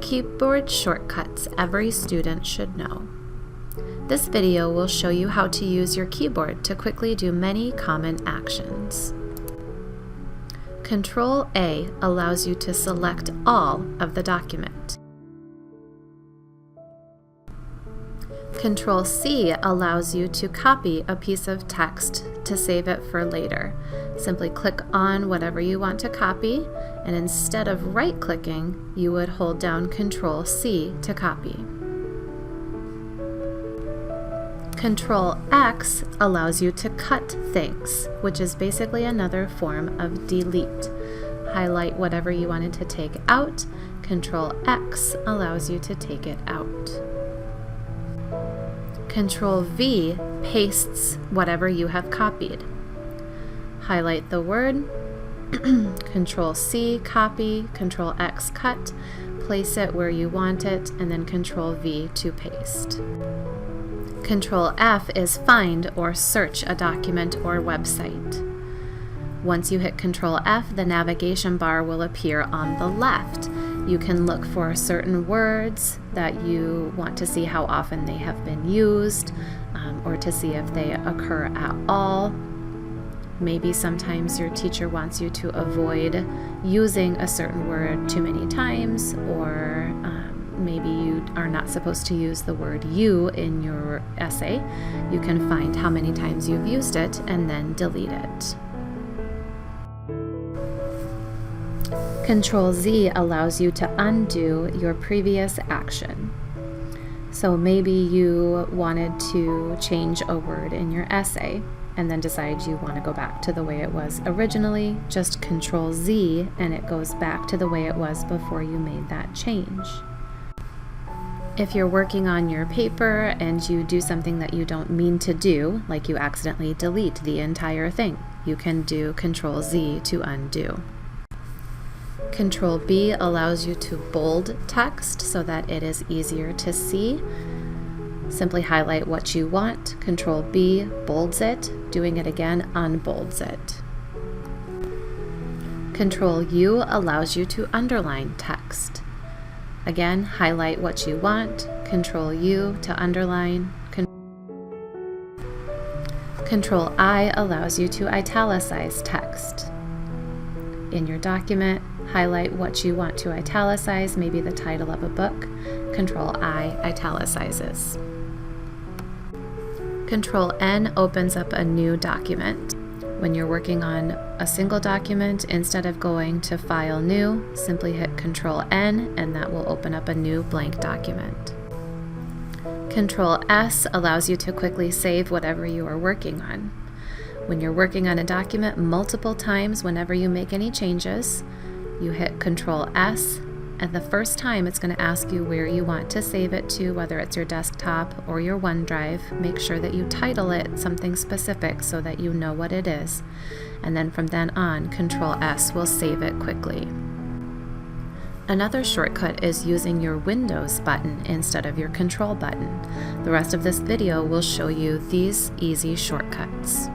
Keyboard shortcuts every student should know. This video will show you how to use your keyboard to quickly do many common actions. Ctrl A allows you to select all of the document. Ctrl C allows you to copy a piece of text to save it for later. Simply click on whatever you want to copy, and instead of right-clicking, you would hold down Ctrl C to copy. Ctrl X allows you to cut things, which is basically another form of delete. Highlight whatever you wanted to take out. Ctrl X allows you to take it out. Ctrl V pastes whatever you have copied. Highlight the word, Ctrl C copy, Ctrl X cut, place it where you want it, and then Ctrl V to paste. Ctrl F is find or search a document or website. Once you hit Ctrl F, the navigation bar will appear on the left. You can look for certain words that you want to see how often they have been used, or to see if they occur at all. Maybe sometimes your teacher wants you to avoid using a certain word too many times, or maybe you are not supposed to use the word you in your essay. You can find how many times you've used it and then delete it. Ctrl Z allows you to undo your previous action. So maybe you wanted to change a word in your essay and then decide you want to go back to the way it was originally. Just Ctrl Z and it goes back to the way it was before you made that change. If you're working on your paper and you do something that you don't mean to do, like you accidentally delete the entire thing, you can do Ctrl Z to undo. Ctrl B allows you to bold text so that it is easier to see. Simply highlight what you want. Ctrl B bolds it. Doing it again unbolds it. Ctrl U allows you to underline text. Again, highlight what you want. Ctrl U to underline. Ctrl I allows you to italicize text. In your document, highlight what you want to italicize, maybe the title of a book. Ctrl I italicizes. Ctrl N opens up a new document. When you're working on a single document, instead of going to File New, simply hit Ctrl N and that will open up a new blank document. Ctrl S allows you to quickly save whatever you are working on. When you're working on a document multiple times, whenever you make any changes, you hit Ctrl S, and the first time it's going to ask you where you want to save it to, whether it's your desktop or your OneDrive. Make sure that you title it something specific so that you know what it is. And then from then on, Ctrl S will save it quickly. Another shortcut is using your Windows button instead of your Control button. The rest of this video will show you these easy shortcuts.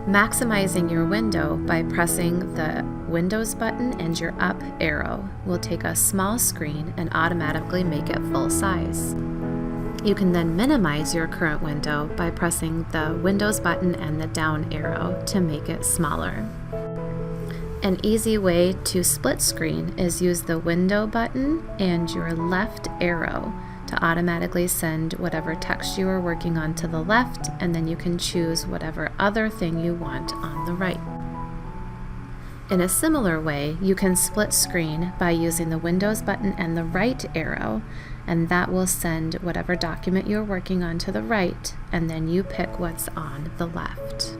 Maximizing your window by pressing the Windows button and your up arrow will take a small screen and automatically make it full size. You can then minimize your current window by pressing the Windows button and the down arrow to make it smaller. An easy way to split screen is use the Window button and your left arrow to automatically send whatever text you are working on to the left, and then you can choose whatever other thing you want on the right. In a similar way, you can split screen by using the Windows button and the right arrow, and that will send whatever document you're working on to the right, and then you pick what's on the left.